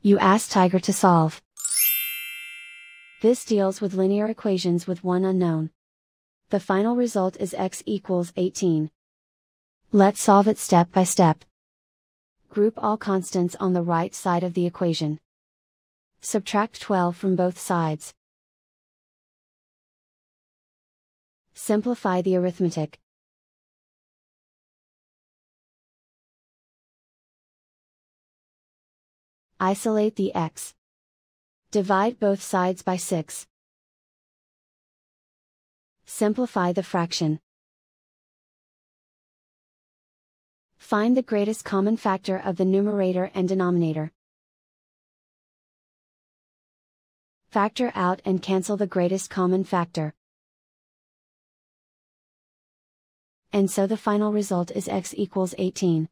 You ask Tiger to solve. This deals with linear equations with one unknown. The final result is x equals 18. Let's solve it step by step. Group all constants on the right side of the equation. Subtract 12 from both sides. Simplify the arithmetic. Isolate the x. Divide both sides by 6. Simplify the fraction. Find the greatest common factor of the numerator and denominator. Factor out and cancel the greatest common factor. And so the final result is x equals 18.